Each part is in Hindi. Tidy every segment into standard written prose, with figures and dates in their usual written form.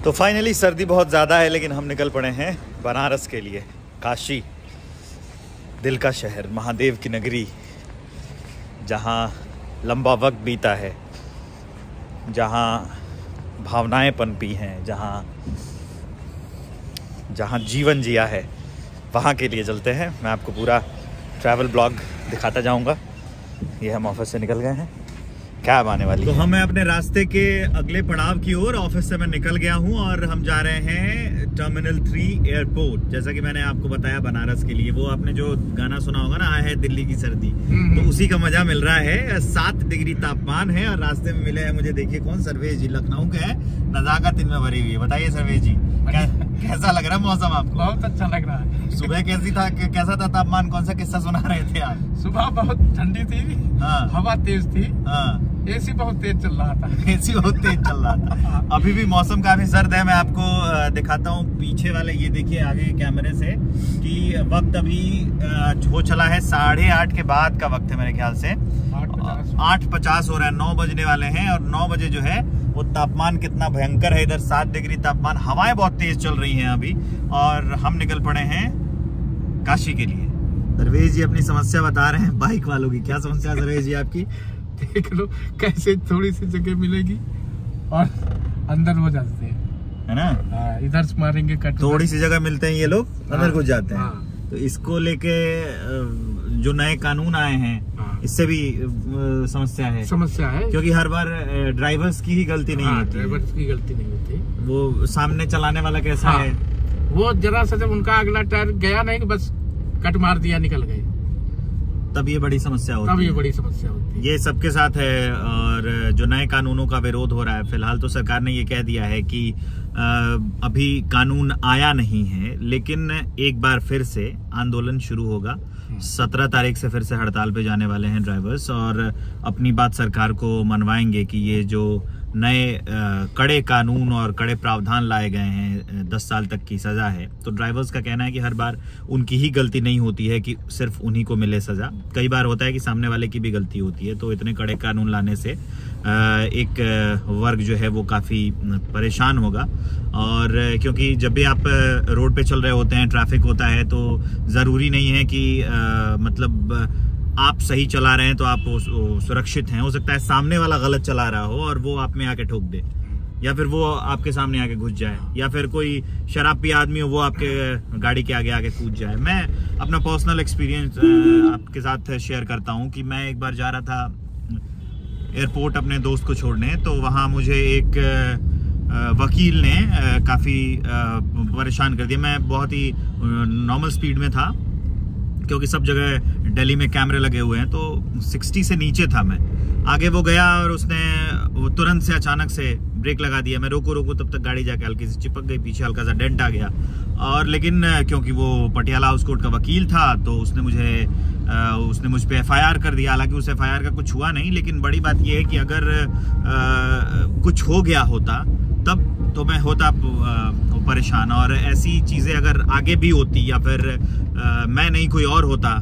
तो फाइनली सर्दी बहुत ज़्यादा है लेकिन हम निकल पड़े हैं बनारस के लिए। काशी, दिल का शहर, महादेव की नगरी, जहाँ लंबा वक्त बीता है, जहाँ भावनाएं पनपी हैं, जहाँ जीवन जिया है, वहाँ के लिए चलते हैं। मैं आपको पूरा ट्रैवल ब्लॉग दिखाता जाऊँगा। ये हम ऑफिस से निकल गए हैं, कैब आने वाली। तो हम अपने रास्ते के अगले पड़ाव की ओर, ऑफिस से मैं निकल गया हूँ और हम जा रहे हैं टर्मिनल 3 एयरपोर्ट। जैसा कि मैंने आपको बताया बनारस के लिए, वो आपने जो गाना सुना होगा ना, है दिल्ली की सर्दी, तो उसी का मजा मिल रहा है। 7 डिग्री तापमान है और रास्ते में मिले हैं मुझे, देखिए कौन, सर्वेश जी, लखनऊ के हैं, नजाकत इनमें भरी हुई है। बताइए सर्वेश जी, कैसा लग रहा है मौसम आपको? बहुत अच्छा लग रहा है। सुबह कैसा था तापमान? कौन सा किस्सा सुना रहे थे आप? सुबह बहुत ठंडी थी, हवा तेज थी, एसी बहुत तेज चल रहा था। एसी बहुत तेज चल रहा था। अभी भी मौसम काफी सर्द है। मैं आपको दिखाता हूँ पीछे वाले, ये देखिए आगे कैमरे से, कि वक्त अभी हो चला है 8:30 के बाद का वक्त है मेरे ख्याल से। 8:50 हो रहा है, 9 बजने वाले हैं। और 9 बजे जो है वो तापमान कितना भयंकर है इधर, 7 डिग्री तापमान, हवाएं बहुत तेज चल रही हैं अभी। और हम निकल पड़े हैं काशी के लिए। सर्वेश जी अपनी समस्या बता रहे हैं बाइक वालों की। क्या समस्या है सर्वेश जी आपकी? देख लो कैसे थोड़ी सी जगह मिलेगी और अंदर हो जाते हैं, है ना? इधर से मारेंगे कट, थोड़ी सी जगह मिलते हैं, ये लोग अंदर घुस जाते हैं। तो इसको लेके जो नए कानून आए हैं, इससे भी समस्या है, क्योंकि हर बार ड्राइवर्स की ही गलती नहीं होती। ड्राइवर्स की गलती नहीं होती, वो सामने चलाने वाला कैसा है, वो जरा सा जब उनका अगला टायर गया नहीं कि बस कट मार दिया, निकल गए, तब ये बड़ी समस्या होती है। ये सबके साथ है। और जो नए कानूनों का विरोध हो रहा है, फिलहाल तो सरकार ने ये कह दिया है कि अभी कानून आया नहीं है, लेकिन एक बार फिर से आंदोलन शुरू होगा। 17 तारीख से फिर से हड़ताल पे जाने वाले हैं ड्राइवर्स और अपनी बात सरकार को मनवाएंगे कि ये जो नए कड़े कानून और कड़े प्रावधान लाए गए हैं, 10 साल तक की सजा है। तो ड्राइवर्स का कहना है कि हर बार उनकी ही गलती नहीं होती है कि सिर्फ उन्हीं को मिले सजा, कई बार होता है कि सामने वाले की भी गलती होती है। तो इतने कड़े कानून लाने से एक वर्ग जो है वो काफ़ी परेशान होगा। और क्योंकि जब भी आप रोड पे चल रहे होते हैं, ट्रैफिक होता है, तो ज़रूरी नहीं है कि मतलब आप सही चला रहे हैं तो आप सुरक्षित हैं। हो सकता है सामने वाला गलत चला रहा हो और वो आप में आके ठोक दे, या फिर वो आपके सामने आके घुस जाए, या फिर कोई शराब पिया आदमी हो वो आपके गाड़ी के आगे कूद जाए। मैं अपना पर्सनल एक्सपीरियंस आपके साथ शेयर करता हूं कि मैं एक बार जा रहा था एयरपोर्ट अपने दोस्त को छोड़ने, तो वहाँ मुझे एक वकील ने काफ़ी परेशान कर दिया। मैं बहुत ही नॉर्मल स्पीड में था, क्योंकि सब जगह दिल्ली में कैमरे लगे हुए हैं, तो 60 से नीचे था मैं। आगे वो गया और वो तुरंत से अचानक से ब्रेक लगा दिया। मैं रोको तब तक गाड़ी जाके हल्की से चिपक गई, पीछे हल्का सा डेंट आ गया। और लेकिन क्योंकि वो पटियाला हाउस कोर्ट का वकील था, तो उसने मुझ पे FIR कर दिया। हालांकि उस FIR का कुछ हुआ नहीं, लेकिन बड़ी बात यह है कि अगर कुछ हो गया होता तब तो मैं होता परेशान। और ऐसी चीज़ें अगर आगे भी होती, या फिर मैं नहीं कोई और होता,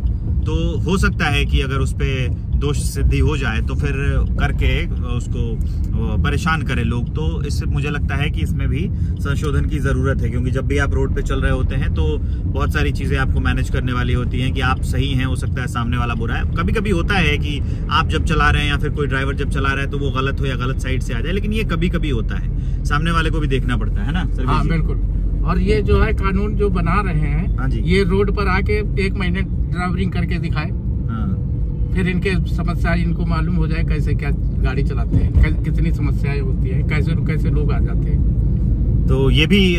तो हो सकता है कि अगर उस पर दोष सिद्धि हो जाए तो फिर करके उसको परेशान करे लोग। तो इससे मुझे लगता है कि इसमें भी संशोधन की ज़रूरत है, क्योंकि जब भी आप रोड पे चल रहे होते हैं तो बहुत सारी चीज़ें आपको मैनेज करने वाली होती हैं कि आप सही हैं, हो सकता है सामने वाला बुरा है। कभी कभी होता है कि आप जब चला रहे हैं या फिर कोई ड्राइवर जब चला रहा है तो वो गलत हो या गलत साइड से आ जाए, लेकिन ये कभी कभी होता है, सामने वाले को भी देखना पड़ता है ना सर? हाँ बिल्कुल। और ये जो है कानून जो बना रहे हैं, हाँ जी, ये रोड पर आके 1 महीने ड्राइवरिंग करके दिखाए, फिर इनके समस्या इनको मालूम हो जाए, कैसे क्या गाड़ी चलाते हैं, कितनी समस्याएं होती है, कैसे लोग आ जाते हैं। तो ये भी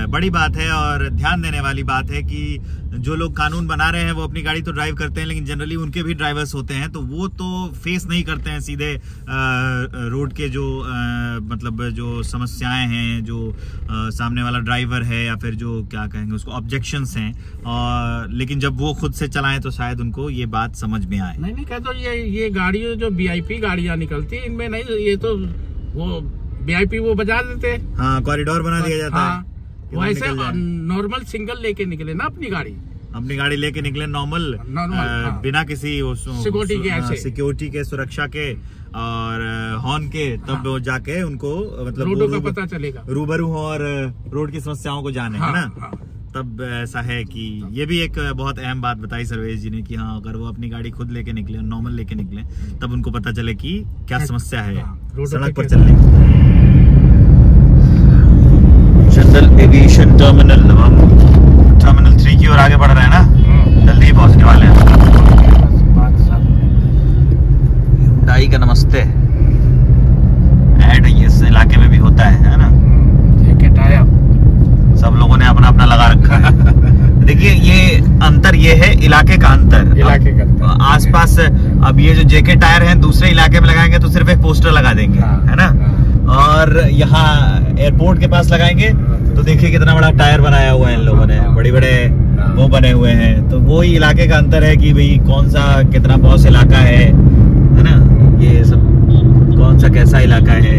बड़ी बात है और ध्यान देने वाली बात है कि जो लोग कानून बना रहे हैं वो अपनी गाड़ी तो ड्राइव करते हैं, लेकिन जनरली उनके भी ड्राइवर्स होते हैं, तो वो तो फेस नहीं करते हैं सीधे रोड के जो मतलब जो समस्याएं हैं, जो सामने वाला ड्राइवर है या फिर जो क्या कहेंगे उसको ऑब्जेक्शंस हैं। और लेकिन जब वो खुद से चलाएं तो शायद उनको ये बात समझ में आए। नहीं कहते, तो ये गाड़ी जो VIP गाड़ियां निकलती है, इनमें नहीं, ये तो वो VIP वो बजा देते हैं। हाँ, कॉरिडोर बना दिया जाता है। वो ऐसे नॉर्मल सिंगल लेके निकले ना अपनी गाड़ी, अपनी गाड़ी लेके निकले नॉर्मल, बिना किसी सिक्योरिटी के, सुरक्षा के और हॉर्न के, तब जाके उनको मतलब रोडों का पता चलेगा, रूबरू और रोड की समस्याओं को जाने, है ना। तब ऐसा है कि ये भी एक बहुत अहम बात बताई सर्वेश जी ने कि हाँ, अगर वो अपनी गाड़ी खुद लेके निकले, नॉर्मल लेके निकले, तब उनको पता चले कि क्या समस्या है सड़क पर चलने की। जनरल एविएशन टर्मिनल, टर्मिनल 3 की ओर आगे बढ़ रहे हैं ना, जल्दी ही पहुंचने वाले हैं। हुंडई का नमस्ते ऐड इस इलाके में भी होता है ना। सब लोगों ने अपना अपना लगा रखा है। देखिए ये अंतर, ये है इलाके का अंतर, आसपास। अब ये जो जेके टायर हैं दूसरे इलाके में लगाएंगे तो सिर्फ एक पोस्टर लगा देंगे, है ना। और यहाँ एयरपोर्ट के पास लगाएंगे तो देखिए कितना बड़ा टायर बनाया हुआ है इन लोगों ने, बड़े बड़े वो बने हुए हैं। तो वो ही इलाके का अंतर है कि भाई कौन सा कितना पॉस इलाका है ना। ये सब कौन सा कैसा इलाका है,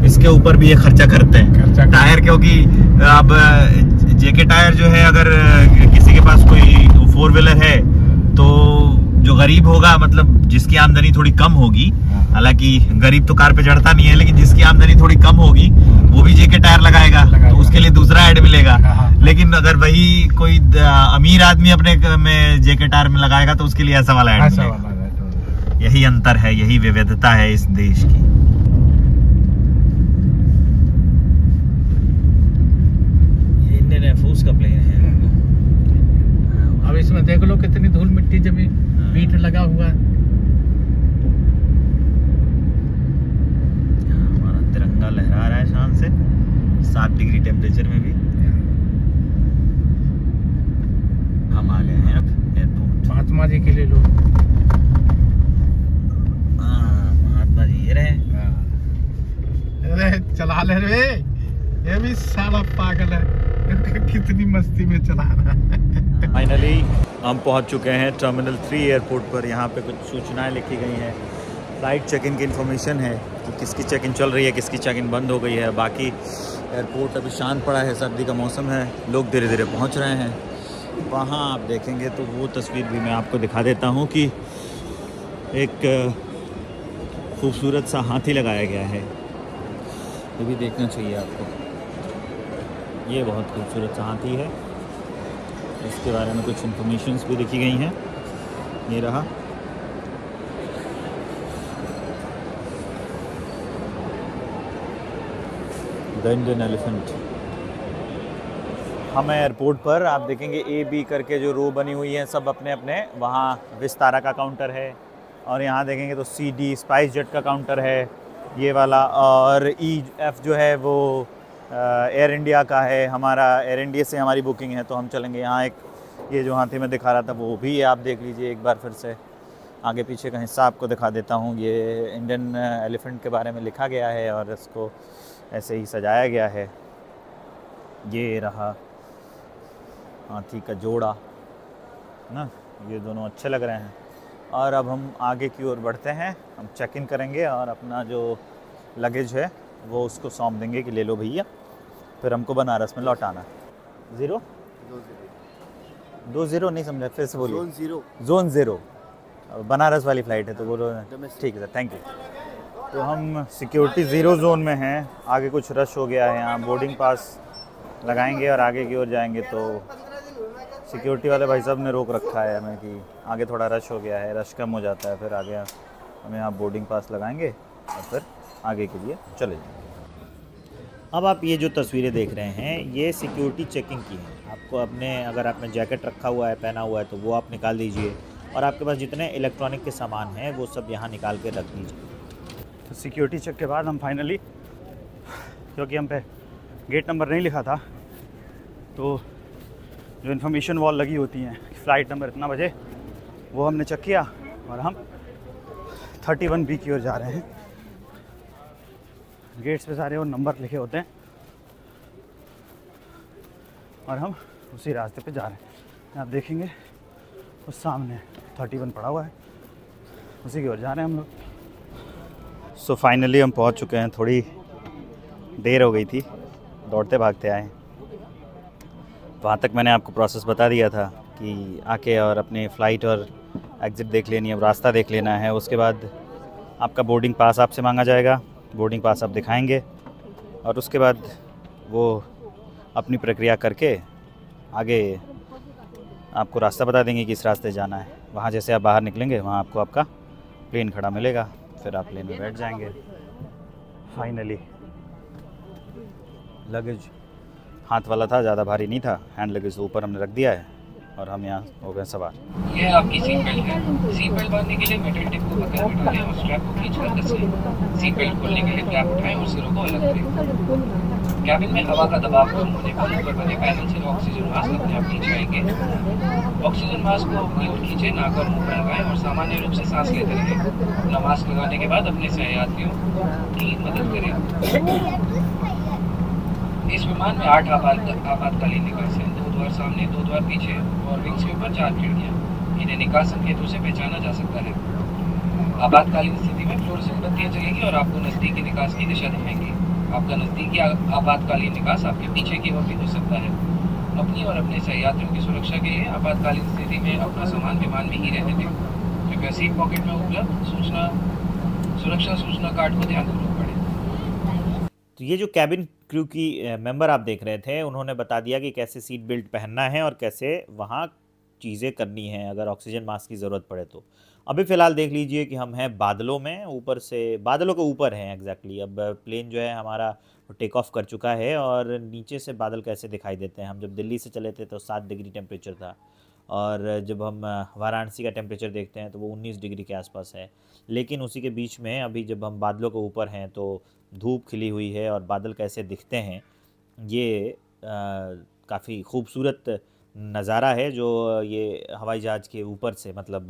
इसके ऊपर भी ये खर्चा करते हैं टायर, क्योंकि अब जेके टायर जो है, अगर किसी के पास कोई 4 व्हीलर है तो जो गरीब होगा, मतलब जिसकी आमदनी थोड़ी कम होगी, हालांकि गरीब तो कार पे चढ़ता नहीं है, लेकिन जिसकी आमदनी थोड़ी कम होगी वो भी जेके टायर लगाएगा, तो उसके लिए दूसरा ऐड मिलेगा। लेकिन अगर वही कोई अमीर आदमी अपने में जेके टायर में लगाएगा तो उसके लिए ऐसा वाला ऐड मिलेगा। यही अंतर है, यही विविधता है इस देश की। फूस का प्लेन है। अब इसमें देख लो कितनी धूल मिट्टी जमी, पीठ लगा हुआ है। हमारा तिरंगा लहरा रहा है शान से, 7 डिग्री टेम्परेचर में भी। हम आ गए हैं अब एयरपोर्ट। महात्मा जी के लिए लो। महात्मा जी ये रहे। अरे चला ले रे, ये भी साला पागल है, कितनी मस्ती में चला रहा है। फाइनली हम पहुंच चुके हैं टर्मिनल 3 एयरपोर्ट पर। यहाँ पे कुछ सूचनाएं लिखी गई हैं, फ्लाइट चेक इन की इन्फॉर्मेशन है कि किसकी चेक इन चल रही है, किसकी चेक इन बंद हो गई है। बाकी एयरपोर्ट अभी शांत पड़ा है, सर्दी का मौसम है, लोग धीरे धीरे पहुँच रहे हैं। वहाँ आप देखेंगे तो वो तस्वीर भी मैं आपको दिखा देता हूँ कि एक खूबसूरत सा हाथी लगाया गया है, ये भी देखना चाहिए आपको। ये बहुत खूबसूरत सा हाथी है, इसके बारे में कुछ इन्फॉर्मेशंस भी लिखी गई हैं। ये रहा, द इंडियन एलिफेंट। हम एयरपोर्ट पर आप देखेंगे A-B करके जो रो बनी हुई है, सब अपने अपने, वहाँ विस्तारा का काउंटर है, और यहाँ देखेंगे तो CD स्पाइस जेट का काउंटर है ये वाला, और E-F जो है वो एयर इंडिया का है। हमारा एयर इंडिया से हमारी बुकिंग है तो हम चलेंगे यहाँ। एक ये जो हाथी में दिखा रहा था वो भी आप देख लीजिए एक बार फिर से। आगे पीछे का हिस्सा आपको दिखा देता हूँ। ये इंडियन एलिफेंट के बारे में लिखा गया है और इसको ऐसे ही सजाया गया है। ये रहा हाथी का जोड़ा ना, ये दोनों अच्छे लग रहे हैं। और अब हम आगे की ओर बढ़ते हैं, हम चेक इन करेंगे और अपना जो लगेज है वो उसको सौंप देंगे कि ले लो भैया, फिर हमको बनारस में लौटाना। 20 नहीं समझा, फिर से बोलिए। जोन 0 बनारस वाली फ़्लाइट है तो बोलो। ठीक है सर, थैंक यू। तो हम सिक्योरिटी 0 जोन में हैं। आगे कुछ रश हो गया है, यहाँ बोर्डिंग पास लगाएंगे और आगे की ओर जाएंगे तो सिक्योरिटी वाले भाई साहब ने रोक रखा है हमें कि आगे थोड़ा रश हो गया है, रश कम हो जाता है, फिर आगे हम यहाँ बोर्डिंग पास लगाएंगे और फिर आगे के लिए चले जाएंगे। अब आप ये जो तस्वीरें देख रहे हैं ये सिक्योरिटी चेकिंग की हैं। आपको अपने, अगर आपने जैकेट रखा हुआ है, पहना हुआ है, तो वो आप निकाल दीजिए, और आपके पास जितने इलेक्ट्रॉनिक के सामान हैं वो सब यहाँ निकाल के रख दीजिए। तो सिक्योरिटी चेक के बाद हम फाइनली, क्योंकि हम पे गेट नंबर नहीं लिखा था, तो जो इन्फॉर्मेशन वॉल लगी होती हैं फ़्लाइट नंबर इतना बजे, वो हमने चेक किया और हम 31B की ओर जा रहे हैं। गेट्स पे सारे और नंबर लिखे होते हैं और हम उसी रास्ते पे जा रहे हैं। आप देखेंगे उस सामने 31 पड़ा हुआ है, उसी की ओर जा रहे हैं हम लोग। सो फाइनली हम पहुंच चुके हैं। थोड़ी देर हो गई थी, दौड़ते भागते आए। वहाँ तक मैंने आपको प्रोसेस बता दिया था कि आके और अपने फ़्लाइट और एग्ज़िट देख लेनी है, रास्ता देख लेना है। उसके बाद आपका बोर्डिंग पास आपसे मांगा जाएगा, बोर्डिंग पास आप दिखाएंगे और उसके बाद वो अपनी प्रक्रिया करके आगे आपको रास्ता बता देंगे कि इस रास्ते जाना है। वहाँ जैसे आप बाहर निकलेंगे वहाँ आपको आपका प्लेन खड़ा मिलेगा, फिर आप प्लेन में बैठ जाएंगे। फाइनली लगेज हाथ वाला था, ज़्यादा भारी नहीं था, हैंड लगेज तो ऊपर हमने रख दिया है और हम यहाँ हो गए सवार। ये आपकी सीट बेल्ट है। सीट बेल्ट बांधने के लिए मेटल टिप को बगल में डालें और स्ट्रैप को खींचकर कसरें। सीट बेल्ट खोलने के लिए क्लैप उठाएं और सिरों को अलग करें। कैबिन में हवा का दबाव कम होने पर ऊपर बने पैनल से ऑक्सीजन मास्क अपने आप नीचे आएंगे। ऑक्सीजन मास्क को अपनी ओर खींचे, नाक और मुंह पर लगाएं और सामान्य रूप से सांस लेते रहें। अपना मास्क लगाने के बाद अपने सहयात्रियों की मदद करें। इस विमान में 8 आपातकालीन निकास हैं, 2 द्वार सामने, 2 द्वार पीछे और विंग्स के ऊपर 4 खिड़कियां। इन्हें निकास संकेतों से पहचाना जा सकता है। आपातकालीन स्थिति में फ्लोरेसेंट बत्तियां जलेंगी और आपको नजदीकी निकास की दिशा दिखाएंगी। आपका नजदीकी आपातकालीन निकास आपके पीछे की ओर भी हो सकता है। अपनी और अपने सहयात्रियों की सुरक्षा के लिए आपातकालीन स्थिति में अपना सामान विमान में ही रहने दें। कृपया सीट पॉकेट में उपलब्ध सुरक्षा सूचना कार्ड को ध्यानपूर्वक पढ़ें। तो ये जो कैबिन क्रू की मेंबर आप देख रहे थे, उन्होंने बता दिया कि कैसे सीट बेल्ट पहनना है और कैसे वहाँ चीज़ें करनी है अगर ऑक्सीजन मास्क की ज़रूरत पड़े तो। अभी फ़िलहाल देख लीजिए कि हम हैं बादलों में, ऊपर से बादलों के ऊपर हैं एग्जैक्टली। अब प्लेन जो है हमारा टेक ऑफ कर चुका है और नीचे से बादल कैसे दिखाई देते हैं। हम जब दिल्ली से चले थे तो 7 डिग्री टेम्परेचर था और जब हम वाराणसी का टेम्परेचर देखते हैं तो वो 19 डिग्री के आसपास है। लेकिन उसी के बीच में अभी जब हम बादलों के ऊपर हैं तो धूप खिली हुई है और बादल कैसे दिखते हैं, ये काफ़ी खूबसूरत नज़ारा है जो ये हवाई जहाज़ के ऊपर से, मतलब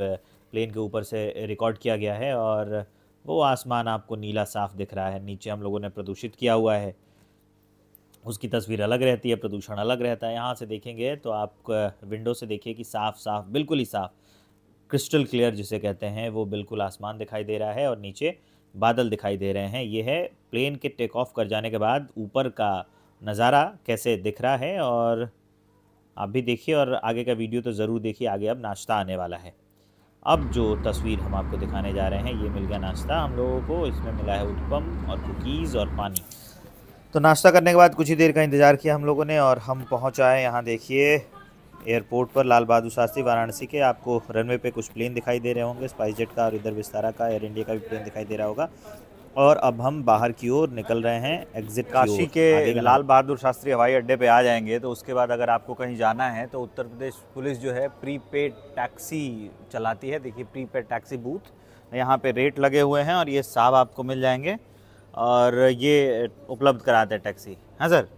प्लेन के ऊपर से रिकॉर्ड किया गया है। और वो आसमान आपको नीला साफ़ दिख रहा है। नीचे हम लोगों ने प्रदूषित किया हुआ है, उसकी तस्वीर अलग रहती है, प्रदूषण अलग रहता है। यहाँ से देखेंगे तो आप विंडो से देखिए कि साफ़ बिल्कुल ही साफ़, क्रिस्टल क्लियर जिसे कहते हैं, वो बिल्कुल आसमान दिखाई दे रहा है और नीचे बादल दिखाई दे रहे हैं। ये है प्लेन के टेक ऑफ कर जाने के बाद ऊपर का नज़ारा कैसे दिख रहा है। और आप भी देखिए और आगे का वीडियो तो ज़रूर देखिए, आगे अब नाश्ता आने वाला है। अब जो तस्वीर हम आपको दिखाने जा रहे हैं, ये मिल गया नाश्ता हम लोगों को। इसमें मिला है उत्पम और कुकीज़ और पानी। तो नाश्ता करने के बाद कुछ ही देर का इंतज़ार किया हम लोगों ने और हम पहुँच आए यहाँ देखिए एयरपोर्ट पर, लाल बहादुर शास्त्री वाराणसी के। आपको रनवे पे कुछ प्लेन दिखाई दे रहे होंगे, स्पाइसजेट का और इधर विस्तारा का, एयर इंडिया का भी प्लेन दिखाई दे रहा होगा। और अब हम बाहर की ओर निकल रहे हैं, एग्जिट काशी के लाल बहादुर शास्त्री हवाई अड्डे पे आ जाएंगे। तो उसके बाद अगर आपको कहीं जाना है तो उत्तर प्रदेश पुलिस जो है प्रीपेड टैक्सी चलाती है। देखिए प्रीपेड टैक्सी बूथ, यहाँ पे रेट लगे हुए हैं और ये साहब आपको मिल जाएंगे और ये उपलब्ध कराते हैं टैक्सी। हाँ सर,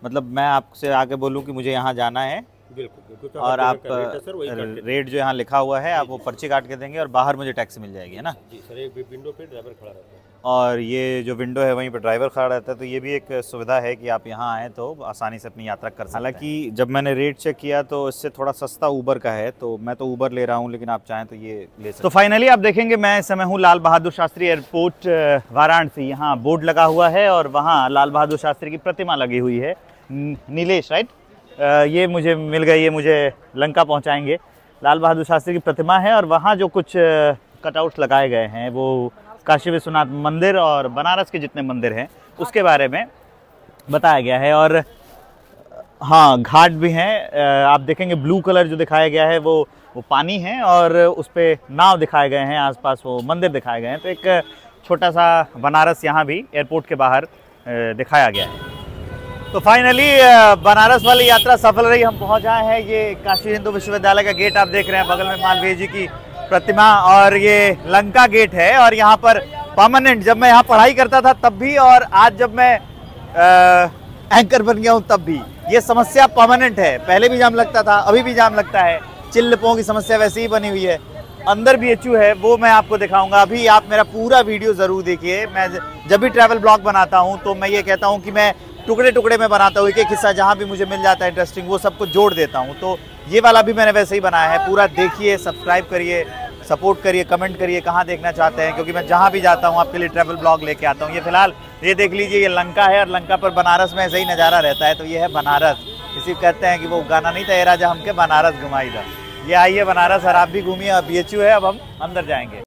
मतलब मैं आपसे आके बोलूँ कि मुझे यहाँ जाना है, बिल्कुल, और आप रेट जो यहाँ लिखा हुआ है आप वो पर्ची काट के देंगे और बाहर मुझे टैक्सी मिल जाएगी, है ना जी सर। एक विंडो पे ड्राइवर खड़ा रहता है और ये जो विंडो है वहीं पर ड्राइवर खड़ा रहता है। तो ये भी एक सुविधा है कि आप यहाँ आएँ तो आसानी से अपनी यात्रा कर सकते हैं। हालांकि जब मैंने रेट चेक किया तो इससे थोड़ा सस्ता ऊबर का है, तो मैं तो ऊबर ले रहा हूँ, लेकिन आप चाहें तो ये ले सकते। तो फाइनली आप देखेंगे मैं इस समय हूँ लाल बहादुर शास्त्री एयरपोर्ट वाराणसी। यहाँ बोर्ड लगा हुआ है और वहाँ लाल बहादुर शास्त्री की प्रतिमा लगी हुई है। नीलेश राइट, ये मुझे मिल गई, ये मुझे लंका पहुंचाएंगे। लाल बहादुर शास्त्री की प्रतिमा है और वहाँ जो कुछ कटआउट्स लगाए गए हैं वो काशी विश्वनाथ मंदिर और बनारस के जितने मंदिर हैं उसके बारे में बताया गया है। और हाँ, घाट भी हैं। आप देखेंगे ब्लू कलर जो दिखाया गया है वो पानी है और उस पर नाव दिखाए गए हैं, आसपास वो मंदिर दिखाए गए हैं। तो एक छोटा सा बनारस यहाँ भी एयरपोर्ट के बाहर दिखाया गया है। तो फाइनली बनारस वाली यात्रा सफल रही, हम पहुंच आए हैं। ये काशी हिंदू विश्वविद्यालय का गेट आप देख रहे हैं, बगल में मालवीय जी की प्रतिमा और ये लंका गेट है। और यहाँ पर परमानेंट, जब मैं यहाँ पढ़ाई करता था तब भी और आज जब मैं एंकर बन गया हूँ तब भी ये समस्या परमानेंट है। पहले भी जाम लगता था, अभी भी जाम लगता है। चिल्लपों की समस्या वैसे ही बनी हुई है। अंदर BHU है, वो मैं आपको दिखाऊंगा। अभी आप मेरा पूरा वीडियो ज़रूर देखिए। मैं जब भी ट्रैवल ब्लॉग बनाता हूँ तो मैं ये कहता हूँ कि मैं टुकड़े टुकड़े में बनाता हूँ, एक एक हिस्सा जहाँ भी मुझे मिल जाता है इंटरेस्टिंग वो सब कुछ जोड़ देता हूँ। तो ये वाला भी मैंने वैसे ही बनाया है। पूरा देखिए, सब्सक्राइब करिए, सपोर्ट करिए, कमेंट करिए कहाँ देखना चाहते हैं, क्योंकि मैं जहाँ भी जाता हूँ आपके लिए ट्रैवल ब्लॉग लेके आता हूँ। ये फिलहाल ये देख लीजिए, ये लंका है और लंका पर बनारस में ऐसे ही नज़ारा रहता है। तो ये है बनारस। इसी कहते हैं कि वो गाना नहीं था, ए राजा हमके बनारस घुमाई था। ये आइए बनारस और आप भी घूमिए। BHU है, अब हम अंदर जाएंगे।